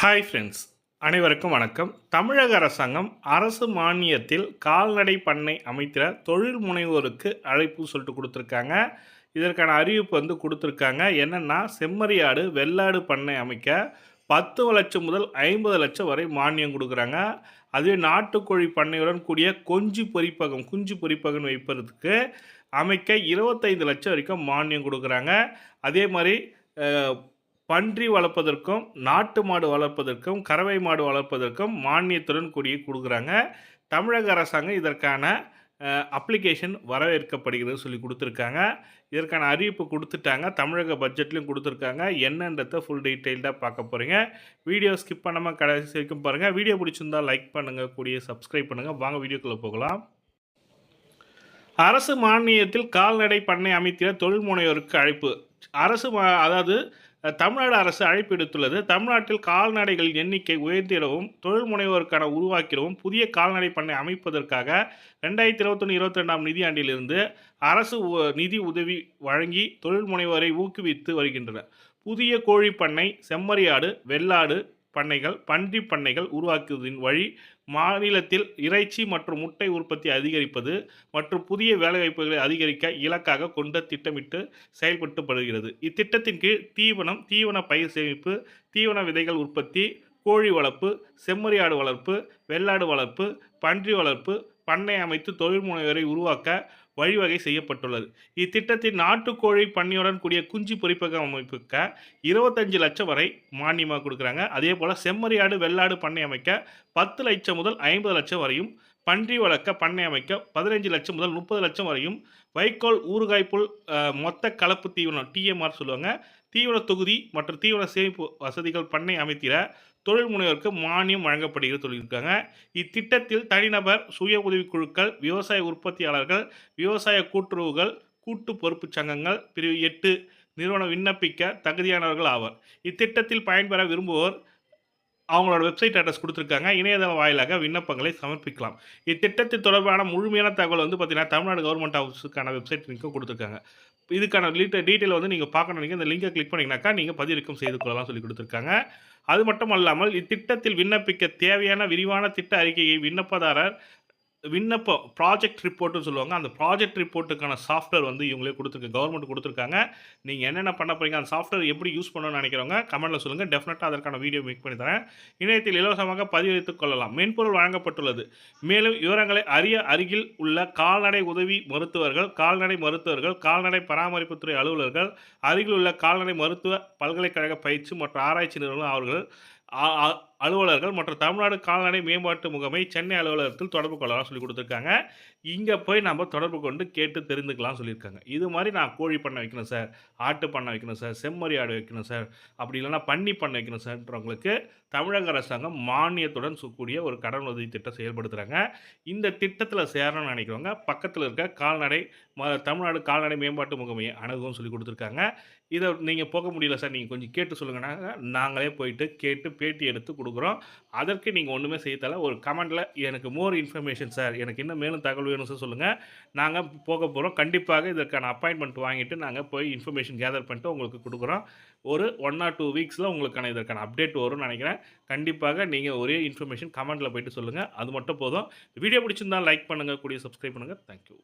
Hi friends, அனைவருக்கும் வணக்கம். தமிழக அரசாங்கம் அரசு மானியத்தில் கால்நடை பண்ணை அமைக்கிற தொழில் முனைவோருக்கு அழைப்பு சொல்லிட்டு கொடுத்துருக்காங்க. இதற்கான அறிவிப்பு கொடுத்துருக்காங்க. என்னென்னா, செம்மறியாடு வெள்ளாடு பண்ணை அமைக்க 10 லட்சம் முதல் 50 லட்சம் வரை மானியம் கொடுக்குறாங்க. அதுவே நாட்டுக்கோழி பண்ணையுடன் கூடிய குஞ்சு பொரிப்பகம் வைப்பதற்கு அமைக்க 25 லட்சம் வரைக்கும் மானியம் கொடுக்குறாங்க. அதே மாதிரி பன்றி வளர்ப்பதற்கும் நாட்டு மாடு வளர்ப்பதற்கும் கறவை மாடு வளர்ப்பதற்கும் மானியத்துடன் கூடிய கொடுக்குறாங்க. தமிழக அரசாங்கம் இதற்கான அப்ளிகேஷன் வரவேற்கப்படுகிறது சொல்லி கொடுத்துருக்காங்க. இதற்கான அறிவிப்பு கொடுத்துட்டாங்க. தமிழக பட்ஜெட்லையும் கொடுத்துருக்காங்க. என்னன்றதை ஃபுல் டீட்டெயில்டாக பார்க்க போகிறீங்க. வீடியோ ஸ்கிப் பண்ணாமல் கடைசி வரைக்கும் பாருங்கள். வீடியோ பிடிச்சிருந்தால் லைக் பண்ணுங்கள், கூடிய சப்ஸ்கிரைப் பண்ணுங்கள். வாங்க வீடியோக்குள்ளே போகலாம். அரசு மானியத்தில் கால்நடை பண்ணை அமைத்திட தொழில் முனைவோருக்கு அழைப்பு. அதாவது தமிழ்நாடு அரசு அழைப்பு எடுத்துள்ளது. தமிழ்நாட்டில் கால்நடைகளின் எண்ணிக்கை உயர்த்திடவும் தொழில் முனைவோருக்கான உருவாக்கிடவும் புதிய கால்நடை பண்ணை அமைப்பதற்காக 2021-22ஆம் நிதியாண்டிலிருந்து அரசு நிதி உதவி வழங்கி தொழில் முனைவோரை ஊக்குவித்து வருகின்றனர். புதிய கோழி பண்ணை, செம்மறியாடு, வெள்ளாடு பண்ணைகள், பன்றி பண்ணைகள் உருவாக்குவதின் வழி மாநிலத்தில் இறைச்சி மற்றும் முட்டை உற்பத்தி அதிகரிப்பது மற்றும் புதிய வேலைவாய்ப்புகளை அதிகரிக்க இலக்காக கொண்டு திட்டமிட்டு செயல்பட்டு வருகிறது. இத்திட்டத்தின் கீழ் தீவன பயிர் சேமிப்பு, தீவன விதைகள் உற்பத்தி, கோழி வளர்ப்பு, செம்மறியாடு வளர்ப்பு, வெள்ளாடு வளர்ப்பு, பன்றி வளர்ப்பு பண்ணை அமைத்து தொழில் முனைவோரை உருவாக்க வழிவகை செய்யப்பட்டுள்ளது. இத்திட்டத்தில் நாட்டுக்கோழி பண்ணையுடன் கூடிய குஞ்சு பொரிப்பகம் அமைப்புக்க 25 லட்சம் வரை மானியமாக கொடுக்குறாங்க. அதே போல் செம்மறியாடு வெள்ளாடு பண்ணை அமைக்க 10 லட்சம் முதல் 50 லட்சம் வரையும், பன்றி வளர்க்க பண்ணை அமைக்க 15 லட்சம் முதல் 30 லட்சம் வரையும், வைக்கோல் ஊறுகாய் புல் மொத்த கலப்பு தீவனம் டிஎம்ஆர் சொல்லுவாங்க, தீவன தொகுதி மற்றும் தீவன சேமிப்பு வசதிகள் பண்ணை அமைத்திட தொழில் முனைவோருக்கு மானியம் வழங்கப்படுகிறது சொல்லியிருக்காங்க. இத்திட்டத்தில் தனிநபர், சுய உதவிக்குழுக்கள், விவசாய உற்பத்தியாளர்கள், விவசாய கூட்டுறவுகள், கூட்டு பொறுப்பு சங்கங்கள் பிரிவு 8 நிறுவனம் விண்ணப்பிக்க தகுதியானவர்கள் ஆவர். இத்திட்டத்தில் பயன்பெற விரும்புவோர் அவங்களோட வெப்சைட் அட்ரஸ் கொடுத்துருக்காங்க. இணையதள வாயிலாக விண்ணப்பங்களை சமர்ப்பிக்கலாம். இத்திட்டத்தின் தொடர்பான முழுமையான தகவல் பார்த்தீங்கன்னா தமிழ்நாடு கவர்மெண்ட் ஹவுஸுக்கான வெப்சைட் லிங்க்கும் கொடுத்துருக்காங்க. இதுக்கான டீட்டெயில் நீங்கள் பார்க்கணும். இந்த லிங்கை கிளிக் பண்ணிங்கனாக்கா நீங்கள் பதிவிறக்கம் செய்து கொள்ளலாம் சொல்லி கொடுத்துருக்காங்க. அது மட்டும் அல்லாமல் இத்திட்டத்தில் விண்ணப்பிக்க தேவையான விரிவான திட்ட அறிக்கையை விண்ணப்பதாரர் ப்ராஜெக்ட் ரிப்போர்ட்டுன்னு சொல்லுவாங்க. அந்த ப்ராஜெக்ட் ரிப்போர்ட்டுக்கான சாஃப்ட்வேர் இவங்களே கவர்மெண்ட் கொடுத்துருக்காங்க. நீங்கள் என்னென்ன பண்ண போகிறீங்க, அந்த சாஃப்ட்வேர் எப்படி யூஸ் பண்ணணும்னு நினைக்கிறவங்க கமெண்ட்டில் சொல்லுங்கள். டெஃபினட்டாக அதற்கான வீடியோ மேக் பண்ணி தரேன். இணையத்தில் இலவசமாக பதிவித்துக் கொள்ளலாம். மென்பொருள் வழங்கப்பட்டுள்ளது. மேலும் விவரங்களை அறிய அருகில் உள்ள கால்நடை உதவி மருத்துவர்கள், கால்நடை பராமரிப்புத்துறை அலுவலர்கள், அருகில் உள்ள கால்நடை மருத்துவ பல்கலைக்கழக பயிற்சி மற்றும் ஆராய்ச்சி நிறுவனம் அவர்கள் அலுவலர்கள் மற்றும் தமிழ்நாடு கால்நடை மேம்பாட்டு முகமை சென்னை அலுவலகத்தில் தொடர்பு கொள்ளலாம் சொல்லி கொடுத்துருக்காங்க. இங்கே போய் நம்ம தொடர்பு கொண்டு கேட்டு தெரிந்துக்கலாம் சொல்லியிருக்காங்க. இது மாதிரி நான் கோழி பண்ணை வைக்கணும் சார், ஆட்டு பண்ணை வைக்கணும் சார், செம்மறியாடு வைக்கணும் சார், அப்படி இல்லைனா பன்னி பண்ணை வைக்கணும் சார்ன்றவங்களுக்கு தமிழக அரசாங்கம் மானியத்துடன் கூடிய ஒரு கடன் உதவி திட்டம் செயல்படுத்துகிறாங்க. இந்த திட்டத்தில் சேரணும்னு நினைக்கிறவங்க பக்கத்தில் இருக்க தமிழ்நாடு கால்நடை மேம்பாட்டு முகமையை அணுகவும் சொல்லி கொடுத்துருக்காங்க. இதை நீங்கள் போக முடியல சார், நீங்கள் கொஞ்சம் கேட்டு சொல்லுங்கன்னா நாங்களே போயிட்டு கேட்டு பேட்டி எடுத்து கொடுக்குறோம். அதற்கு நீங்கள் ஒன்றுமே செய்யத்தல. ஒரு கமெண்டில் எனக்கு மோர் இன்ஃபர்மேஷன் சார், எனக்கு இன்னும் மேலும் தகவல் வேணும் சார் சொல்லுங்கள். நாங்கள் போக போகிறோம். கண்டிப்பாக இதற்கான அப்பாயின்மெண்ட் வாங்கிட்டு நாங்கள் போய் இன்ஃபர்மேஷன் கேதர் பண்ணிட்டு உங்களுக்கு கொடுக்குறோம். ஒரு 1 or 2 வீக்ஸில் உங்களுக்கான இதற்கான அப்டேட் வரும்னு நினைக்கிறேன். கண்டிப்பாக நீங்கள் ஒரே இன்ஃபர்மேஷன் கமெண்ட்டில் போய்ட்டு சொல்லுங்கள். அது மட்டும் போதும். வீடியோ பிடிச்சிருந்தால் லைக் பண்ணுங்கள், கூடிய சப்ஸ்கிரைப் பண்ணுங்கள். தேங்க்யூ.